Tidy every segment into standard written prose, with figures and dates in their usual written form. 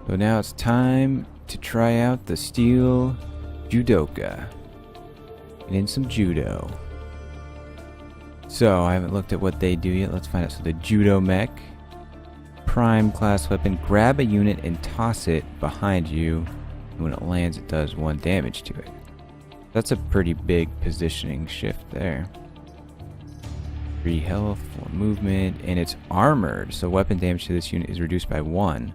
So now it's time to try out the Steel Judoka. And in some Judo. So I haven't looked at what they do yet. Let's find out. So the Judo mech. Prime class weapon. Grab a unit and toss it behind you. And when it lands, it does 1 damage to it. That's a pretty big positioning shift there. 3 health, 4 movement, and it's armored. So weapon damage to this unit is reduced by 1.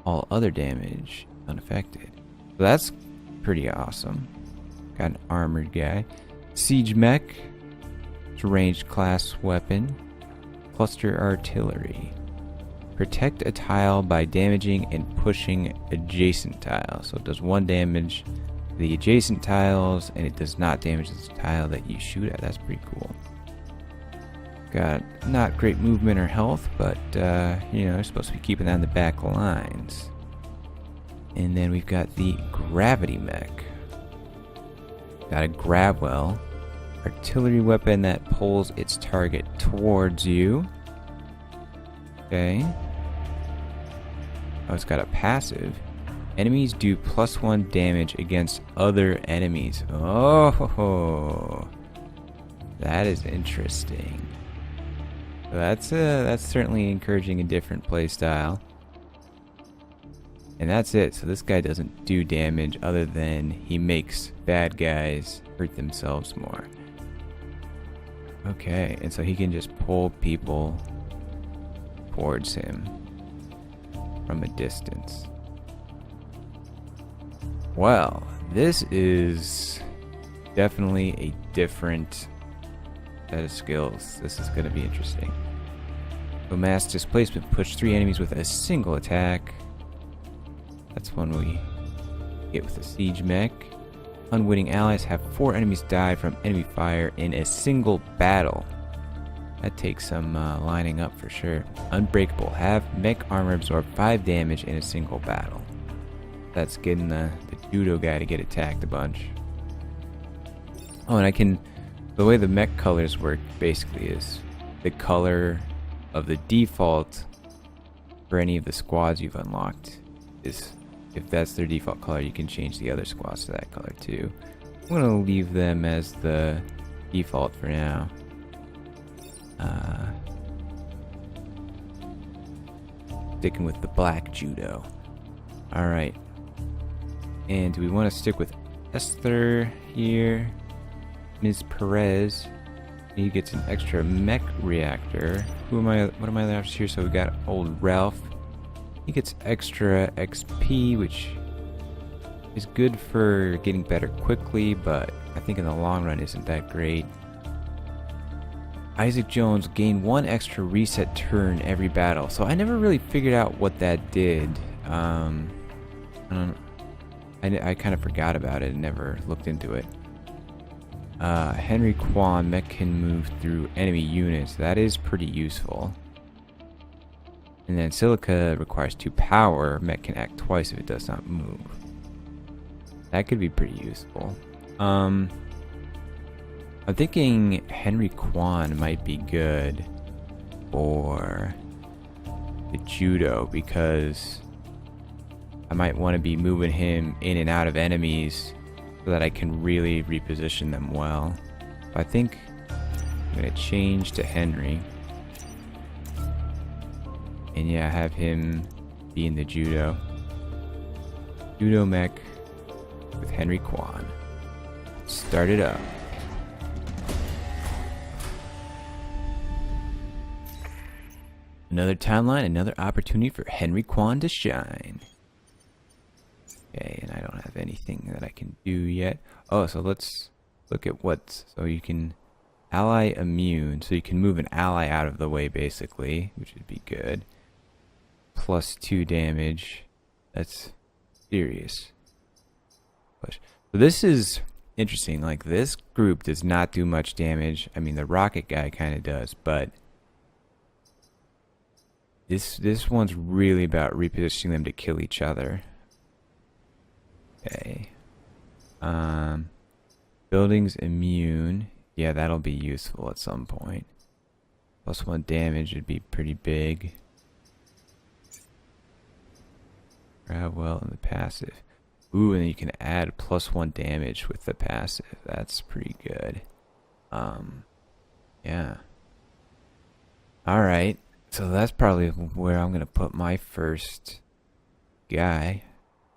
All other damage unaffected. So that's pretty awesome. Got an armored guy. Siege mech. It's a ranged class weapon. Cluster artillery. Protect a tile by damaging and pushing adjacent tiles. So it does 1 damage to the adjacent tiles, and it does not damage the tile that you shoot at. That's pretty cool. Got not great movement or health, but you know, they're supposed to be keeping that on the back lines. And then we've got the gravity mech. Got a grab well. Artillery weapon that pulls its target towards you. Okay. Oh, it's got a passive. Enemies do +1 damage against other enemies. Oh, that is interesting. So that's certainly encouraging a different playstyle. And that's it. So this guy doesn't do damage other than he makes bad guys hurt themselves more. Okay, and so he can just pull people towards him from a distance. Well, this is definitely a different set of skills. This is going to be interesting. So mass displacement, push 3 enemies with a single attack. That's one we get with the siege mech. Unwitting allies, have 4 enemies die from enemy fire in a single battle. That takes some lining up for sure. Unbreakable, have mech armor absorb 5 damage in a single battle. That's getting the judo guy to get attacked a bunch. Oh, and I can... The way the mech colors work basically is the color of the default for any of the squads you've unlocked is, if that's their default color, you can change the other squads to that color too. I'm going to leave them as the default for now. Sticking with the black judo. Alright. And do we want to stick with Esther here? Ms. Perez. He gets an extra mech reactor. What am I left here? So we got old Ralph. He gets extra XP, which is good for getting better quickly, but I think in the long run isn't that great. Isaac Jones gain 1 extra reset turn every battle. So I never really figured out what that did. I kind of forgot about it and never looked into it. Henry Kwan, mech can move through enemy units. That is pretty useful. And then Silica requires 2 power. Mech can act twice if it does not move. That could be pretty useful. I'm thinking Henry Kwan might be good for the judo because I might want to be moving him in and out of enemies so that I can really reposition them well. So I think I'm going to change to Henry. And yeah, have him be in the judo. Judo mech with Henry Kwan. Start it up. Another timeline, another opportunity for Henry Kwan to shine. Okay, and I don't have anything that I can do yet. Oh, so let's look at what... So you can ally immune. So you can move an ally out of the way, basically, which would be good. +2 damage. That's serious. So this is interesting. Like, this group does not do much damage. I mean, the rocket guy kind of does, but... This one's really about repositioning them to kill each other. Okay. Buildings immune. Yeah, that'll be useful at some point. +1 damage would be pretty big. Grab well in the passive. Ooh, and then you can add +1 damage with the passive. That's pretty good. Yeah. Alright. So that's probably where I'm going to put my first guy.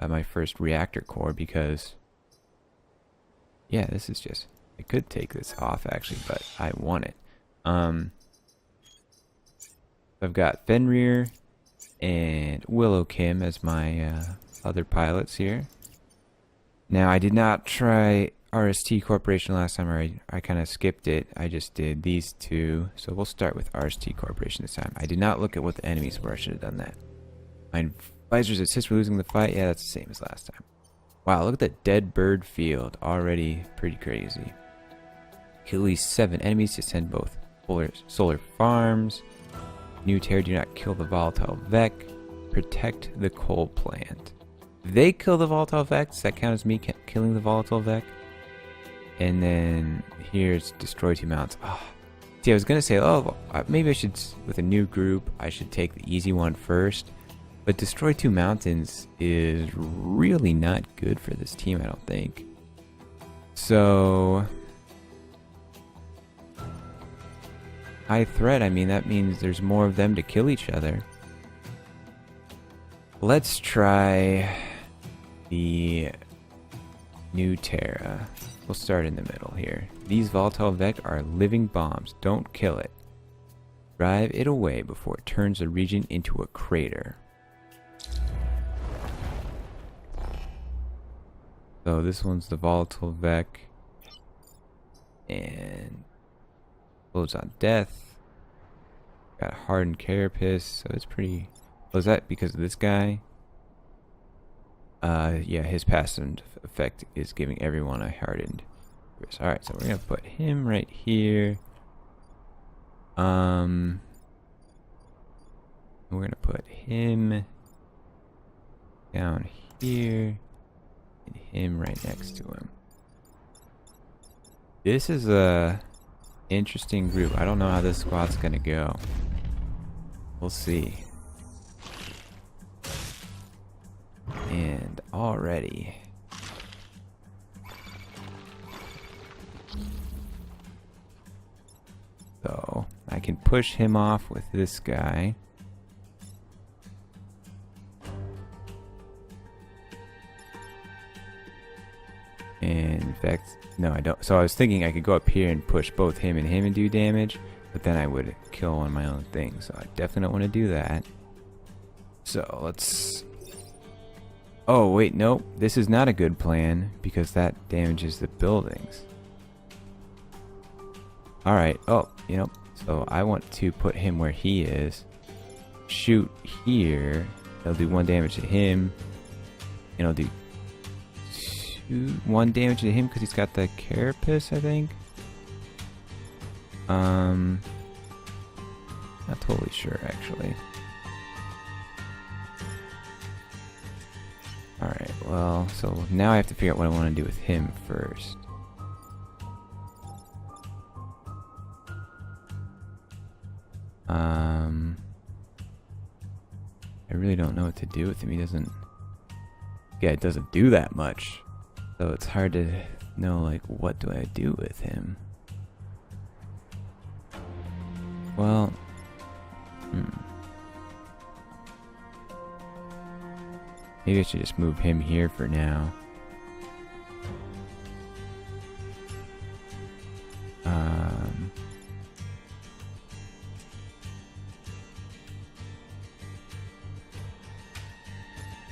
My first reactor core, because... yeah, this is just... I could take this off, actually, but I want it. I've got Fenrir and Willow Kim as my other pilots here. Now, I did not try RST Corporation last time, or I kind of skipped it. I just did these two. So we'll start with RST Corporation this time. I did not look at what the enemies were. I should have done that. My advisors assist for losing the fight. Yeah, that's the same as last time. Wow, look at that dead bird field. Already pretty crazy. Kill at least 7 enemies to send both solar farms. New Terror, do not kill the volatile Vec. Protect the coal plant. They kill the volatile Vec. Does that count as me killing the volatile Vec? And then here's destroy 2 mounts. Oh. See, I was going to say, oh, maybe I should, with a new group, I should take the easy one first. But destroy 2 mountains is really not good for this team, I don't think. So... high threat, I mean, that means there's more of them to kill each other. Let's try the New Terra. We'll start in the middle here. These volatile Vec are living bombs. Don't kill it. Drive it away before it turns the region into a crater. So this one's the volatile Vec. And blows on death. Got a hardened carapace, so it's pretty... oh, is that because of this guy? Yeah, his passive effect is giving everyone a hardened carapace. Alright, so we're gonna put him right here. We're gonna put him down here and him right next to him. This is a interesting group. I don't know how this squad's gonna go. We'll see. And already so I can push him off with this guy. And in fact, no, I don't. So I was thinking I could go up here and push both him and do damage, but then I would kill on my own thing. So I definitely don't want to do that. So let's... oh, wait, nope. This is not a good plan because that damages the buildings. Alright, oh, you know, so I want to put him where he is. Shoot here. That'll do 1 damage to him. And I'll do 1 damage to him because he's got the carapace, I think. Not totally sure, actually. Alright, well, so now I have to figure out what I want to do with him first. I really don't know what to do with him. He doesn't... yeah, it doesn't do that much. So it's hard to know, like, what do I do with him? Well... maybe I should just move him here for now.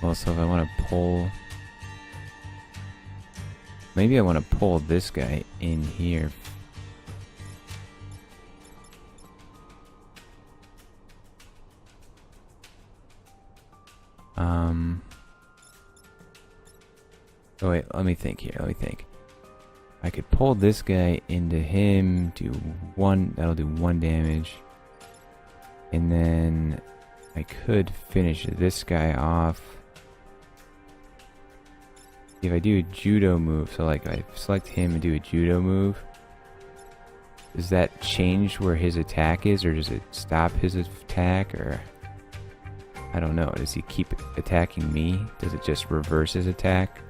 Well, so if I want to pull... maybe I want to pull this guy in here. Oh wait, let me think here, let me think. I could pull this guy into him, do 1, that'll do 1 damage. And then I could finish this guy off. If I do a judo move, so like I select him and do a judo move, does that change where his attack is, or does it stop his attack, or... I don't know. Does he keep attacking me? Does it just reverse his attack?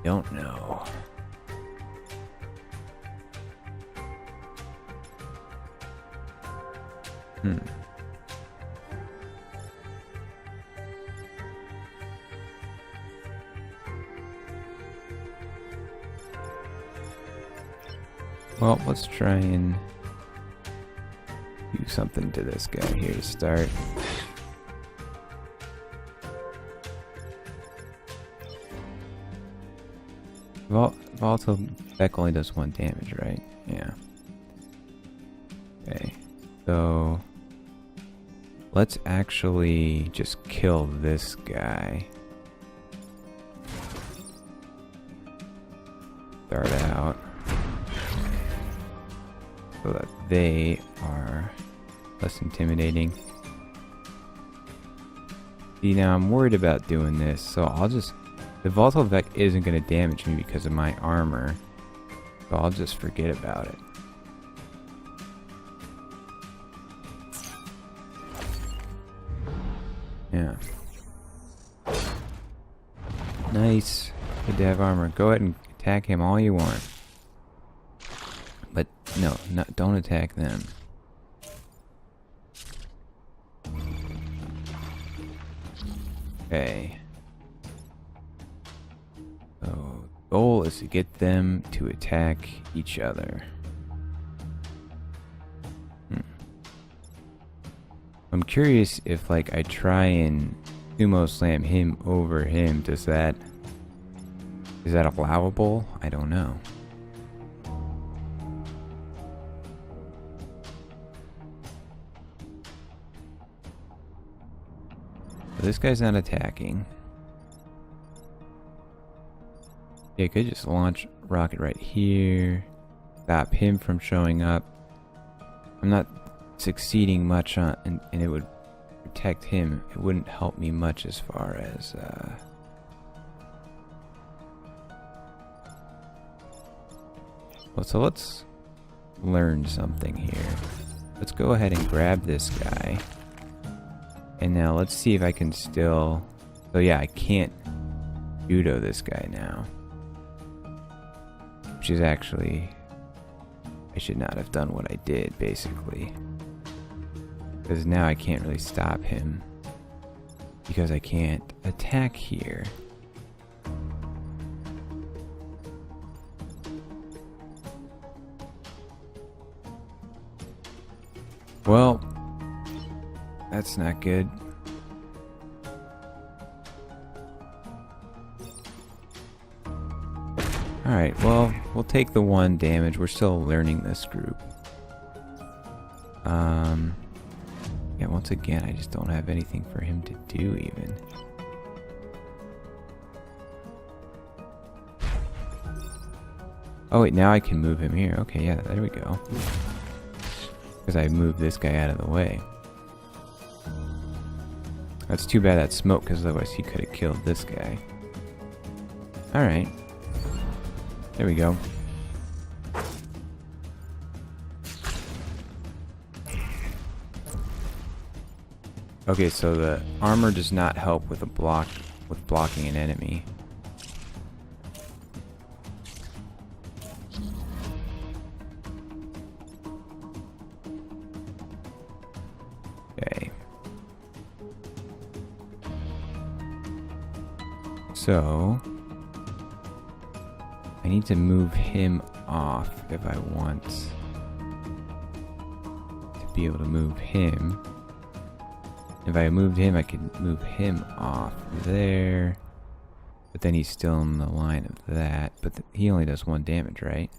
Don't know. Well, let's try and do something to this guy here to start. Volatile effect only does 1 damage, right? Yeah. Okay. So let's actually just kill this guy. Start out. So that they are less intimidating. See, now I'm worried about doing this, so I'll just... The volatile effect isn't going to damage me because of my armor, so I'll just forget about it. Yeah. Nice. Good to have armor. Go ahead and attack him all you want. But no, don't attack them. Okay. So, the goal is to get them to attack each other. I'm curious if, like, I try and sumo slam him over him, is that allowable? I don't know. This guy's not attacking. Yeah, I could just launch rocket right here. Stop him from showing up. I'm not succeeding much on, and it would protect him. It wouldn't help me much as far as well, so let's learn something here. Let's go ahead and grab this guy. And now let's see if I can still... So yeah, I can't judo this guy now. Which is actually... I should not have done what I did, basically. Because now I can't really stop him. Because I can't attack here. Well... That's not good. Alright, well, we'll take the 1 damage. We're still learning this group. Yeah, once again, I just don't have anything for him to do, even. Oh, wait, now I can move him here. Okay, yeah, there we go. Because I moved this guy out of the way. That's too bad that smoke, because otherwise he could have killed this guy. Alright. There we go. Okay, so the armor does not help with blocking an enemy. Okay. So I need to move him off if I want to be able to move him. If I moved him, I could move him off there. But then he's still in the line of that. But he only does 1 damage, right?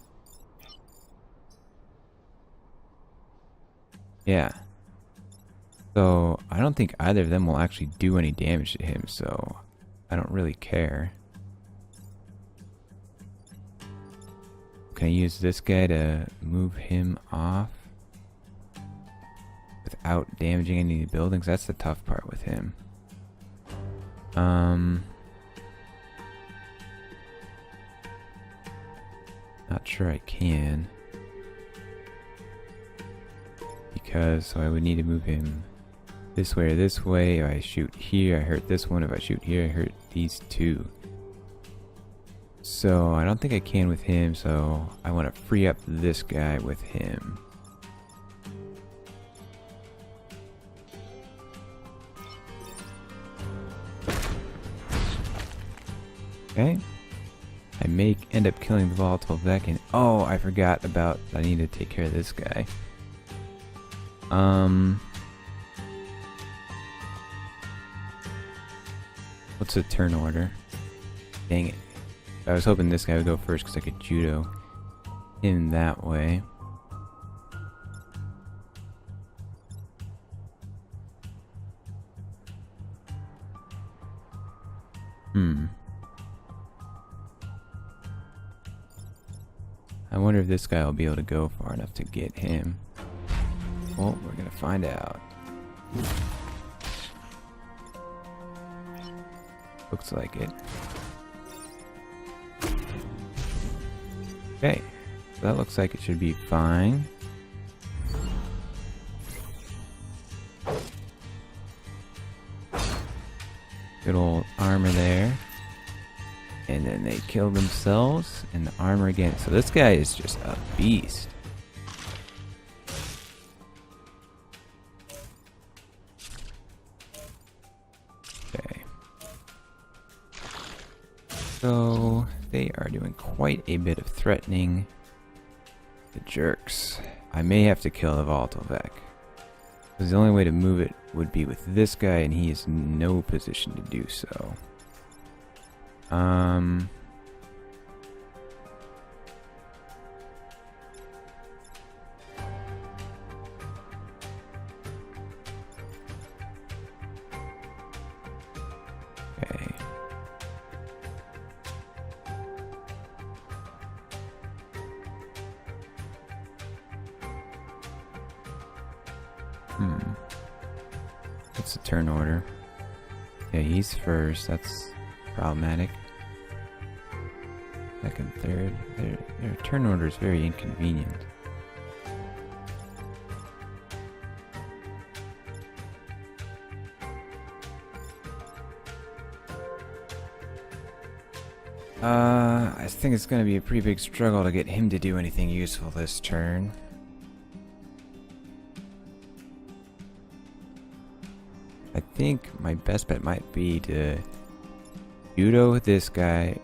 Yeah. So I don't think either of them will actually do any damage to him, so I don't really care. Can I use this guy to move him off without damaging any of the buildings? That's the tough part with him. Not sure I can. Because, so I would need to move him this way or this way. If I shoot here, I hurt this one. If I shoot here, I hurt these two. So I don't think I can with him, so I want to free up this guy with him. Okay. I may end up killing the volatile Vec, and oh, I forgot about, I need to take care of this guy. What's the turn order? Dang it. I was hoping this guy would go first because I could judo him that way. I wonder if this guy will be able to go far enough to get him. Well, we're gonna find out. Looks like it. Okay, so that looks like it should be fine. Good old armor there. And then they kill themselves and the armor again. So this guy is just a beast. Okay. So they are doing quite a bit of threatening. The jerks. I may have to kill the volatile Vec. Because the only way to move it would be with this guy, and he is in no position to do so. Okay. What's the turn order? Yeah, he's first. That's problematic. Second, third. Their turn order is very inconvenient. I think it's going to be a pretty big struggle to get him to do anything useful this turn. I think my best bet might be to judo this guy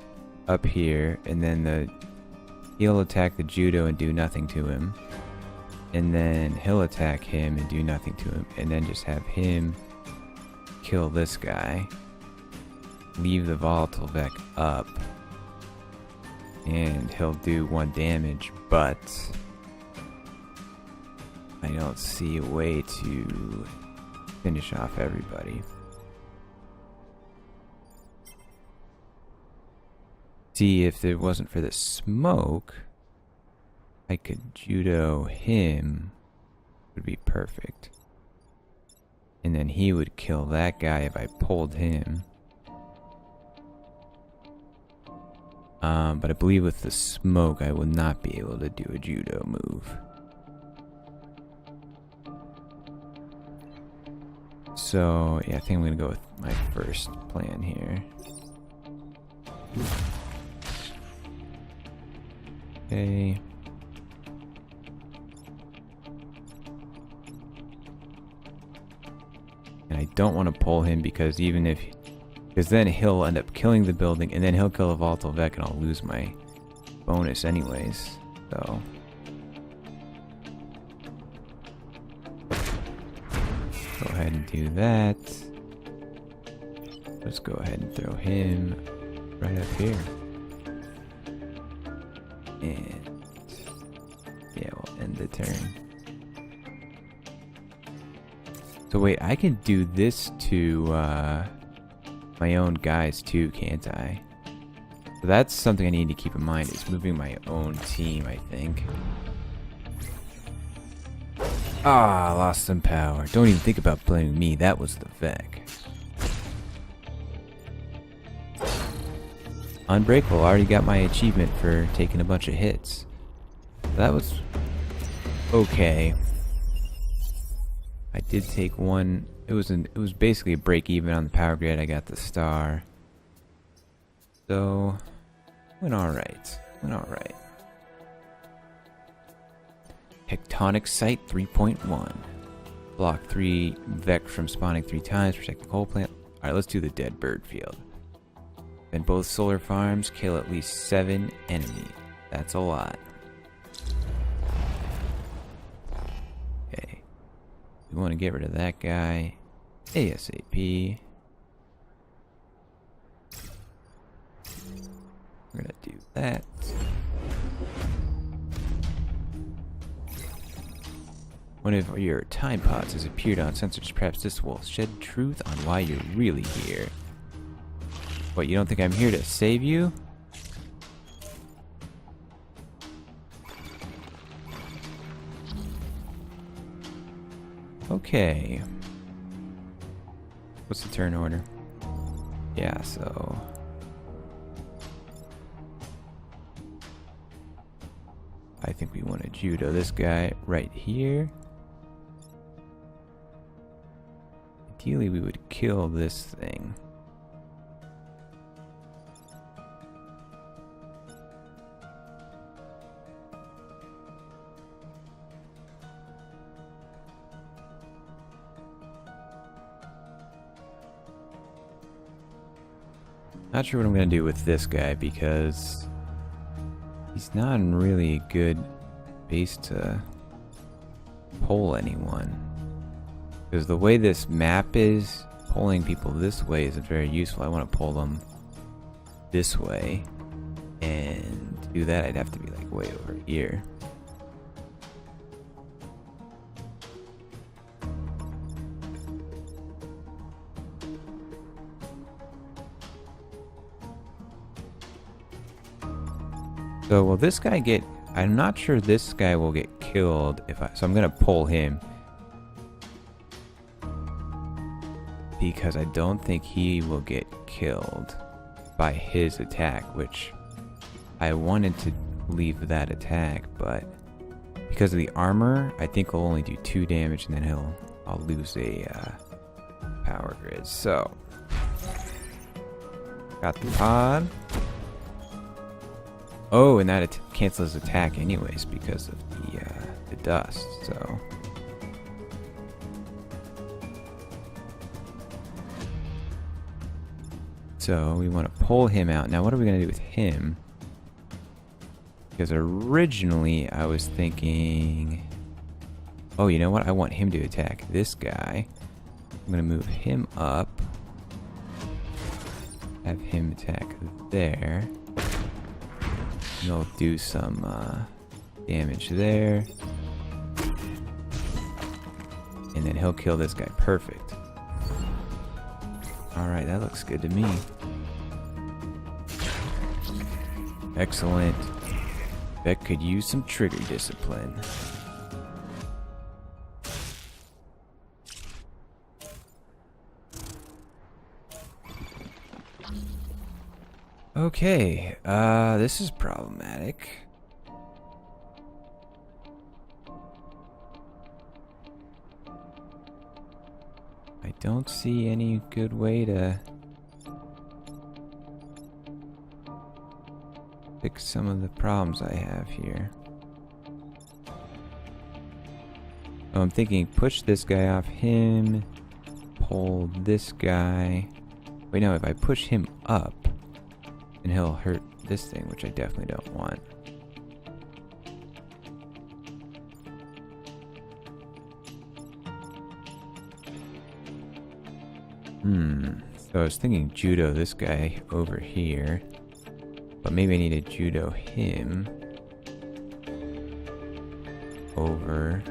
up here, and then he'll attack the judo and do nothing to him, and then he'll attack him and do nothing to him, and then just have him kill this guy, leave the volatile Vec up, and he'll do 1 damage, but I don't see a way to finish off everybody. See, if it wasn't for the smoke, I could judo him. Would be perfect. And then he would kill that guy if I pulled him. But I believe with the smoke, I will not be able to do a judo move. So, yeah, I think I'm going to go with my first plan here. Okay. And I don't want to pull him because because then he'll end up killing the building, and then he'll kill a volatile Vec, and I'll lose my bonus anyways. So go ahead and do that. Let's go ahead and throw him right up here. And yeah, we'll end the turn. So wait, I can do this to my own guys too, can't I? So that's something I need to keep in mind, is moving my own team, I think. Ah, lost some power. Don't even think about blaming me. That was the Vec. Unbreakable. Already got my achievement for taking a bunch of hits. That was okay. I did take one it was basically a break even on the power grid. I got the star. So went alright. Went alright. Tectonic Site 3.1. Block 3 Vec from spawning 3 times, protect the coal plant. Alright, let's do the dead bird field. Then both solar farms kill at least 7 enemies. That's a lot. Okay. We want to get rid of that guy ASAP. We're gonna do that. One of your time pods has appeared on sensors. Perhaps this will shed truth on why you're really here. What, you don't think I'm here to save you? Okay. What's the turn order? Yeah, so... I think we want to judo this guy right here. Ideally, we would kill this thing. Not sure what I'm going to do with this guy because he's not in really a good base to pull anyone. Because the way this map is, pulling people this way isn't very useful. I want to pull them this way. And to do that, I'd have to be like way over here. So will this guy get... I'm not sure this guy will get killed if I... So I'm going to pull him. Because I don't think he will get killed by his attack, which I wanted to leave that attack, but because of the armor, I think he'll only do 2 damage and then I'll lose a power grid. So, got the pod. Oh, and that cancels his attack anyways because of the dust, so... So we want to pull him out. Now what are we going to do with him? Because originally I was thinking... Oh, you know what? I want him to attack this guy. I'm going to move him up. Have him attack there. And he'll do some damage there. And then he'll kill this guy. Perfect. Alright, that looks good to me. Excellent. That could use some trigger discipline. Okay, this is problematic. I don't see any good way to fix some of the problems I have here. Oh, I'm thinking push this guy off him, pull this guy. Wait, no, if I push him up, then he'll hurt this thing, which I definitely don't want. So I was thinking judo this guy over here. But maybe I need to judo him over.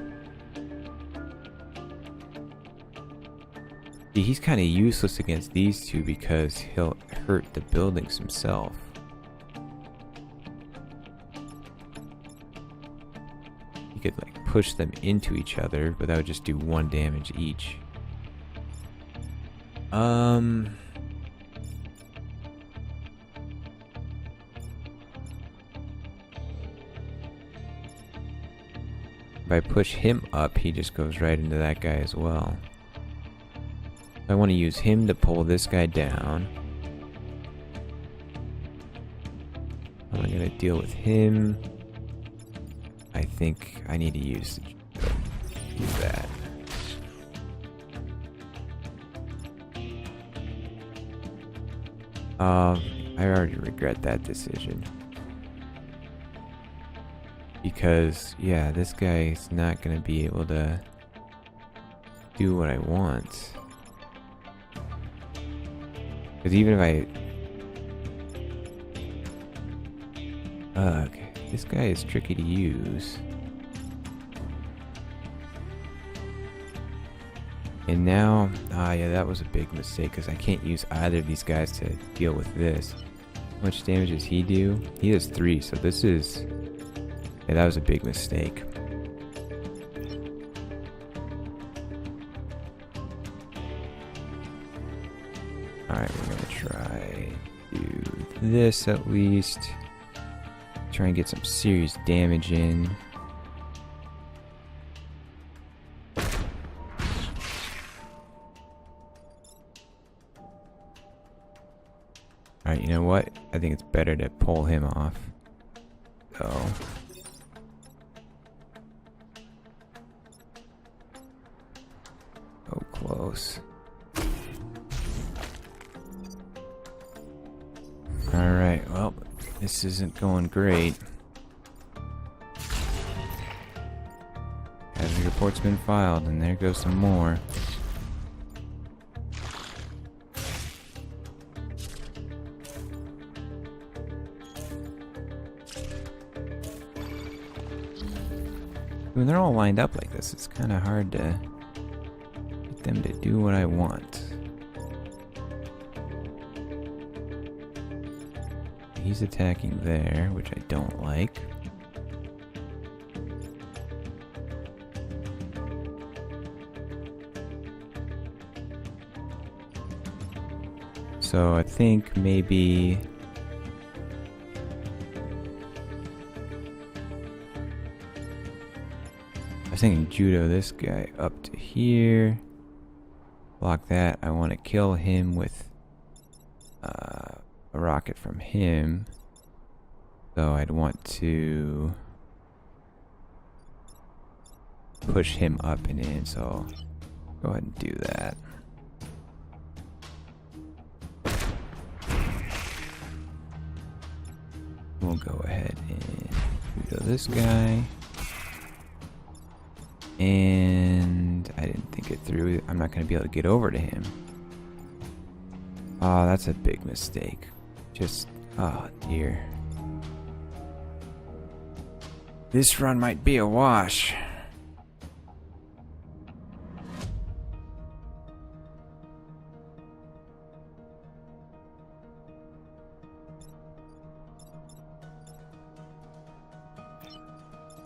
See, he's kind of useless against these two because he'll hurt the buildings himself. You could like push them into each other, but that would just do 1 damage each. If I push him up, he just goes right into that guy as well. I want to use him to pull this guy down. I'm going to deal with him. I think I need to use that. I already regret that decision. Because, yeah, this guy is not going to be able to do what I want. Because even if I... okay, this guy is tricky to use. And now, yeah, that was a big mistake because I can't use either of these guys to deal with this. How much damage does he do? He has 3, so this is... yeah, that was a big mistake. Alright, we're gonna try do this at least. Try and get some serious damage in. Alright, you know what? I think it's better to pull him off. So... oh, close. Alright, well, this isn't going great. Casualty report's been filed, and there goes some more. When they're all lined up like this, it's kind of hard to get them to do what I want. He's attacking there, which I don't like. So I think maybe... I was thinking Judo this guy up to here. Block that. I want to kill him with a rocket from him. So I'd want to push him up and in. So go ahead and do that. We'll go ahead and Judo this guy. And I didn't think it through. I'm not going to be able to get over to him. Oh, that's a big mistake. Just, oh dear. This run might be a wash.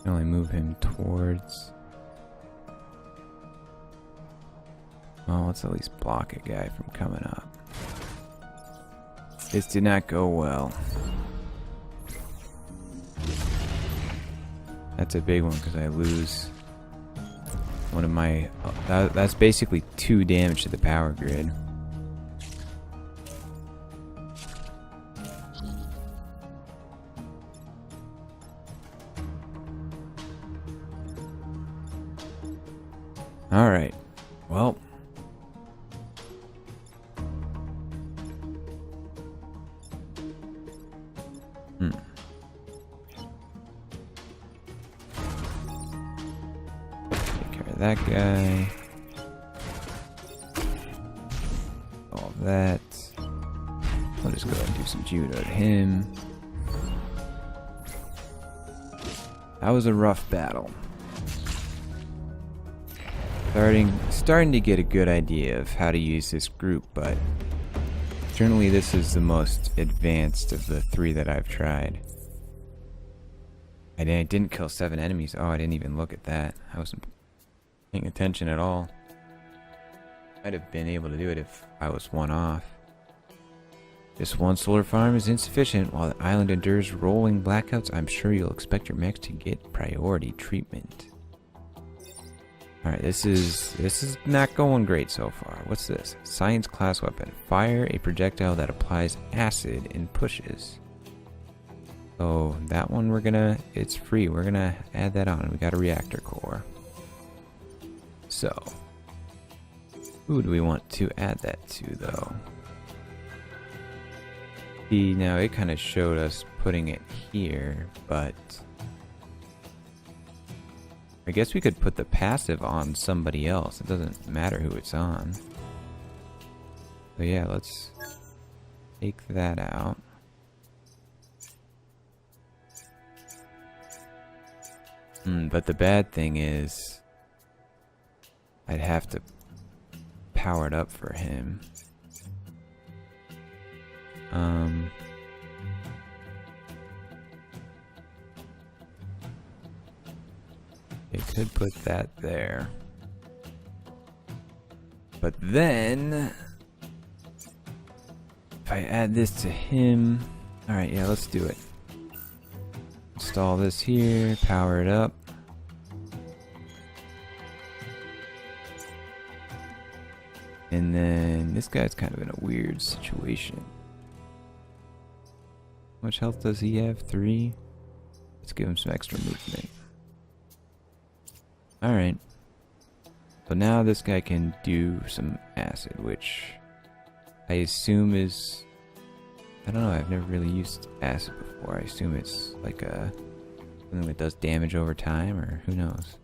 Can only move him towards... well, let's at least block a guy from coming up. This did not go well. That's a big one because I lose one of my... that's basically 2 damage to the power grid. Alright. Well... take care of that guy. All that. I'll just go ahead and do some Judo to him. That was a rough battle. Starting to get a good idea of how to use this group, but certainly this is the most advanced of the 3 that I've tried. I didn't kill 7 enemies. Oh, I didn't even look at that. I wasn't paying attention at all. I'd have been able to do it if I was 1 off. Just 1 solar farm is insufficient. While the island endures rolling blackouts, I'm sure you'll expect your mechs to get priority treatment. Alright, this is not going great so far. What's this? Science class weapon. Fire a projectile that applies acid and pushes. So that one it's free. We're gonna add that on. We got a reactor core. So, who do we want to add that to though? See, now it kind of showed us putting it here, but I guess we could put the passive on somebody else. It doesn't matter who it's on. So yeah, let's take that out. But the bad thing is I'd have to power it up for him. It could put that there. But then if I add this to him, alright, yeah, let's do it. Install this here, power it up. And then this guy's kind of in a weird situation. How much health does he have? 3? Let's give him some extra movement. Alright. So now this guy can do some acid, which I assume is... I don't know, I've never really used acid before. I assume it's like something that does damage over time, or who knows.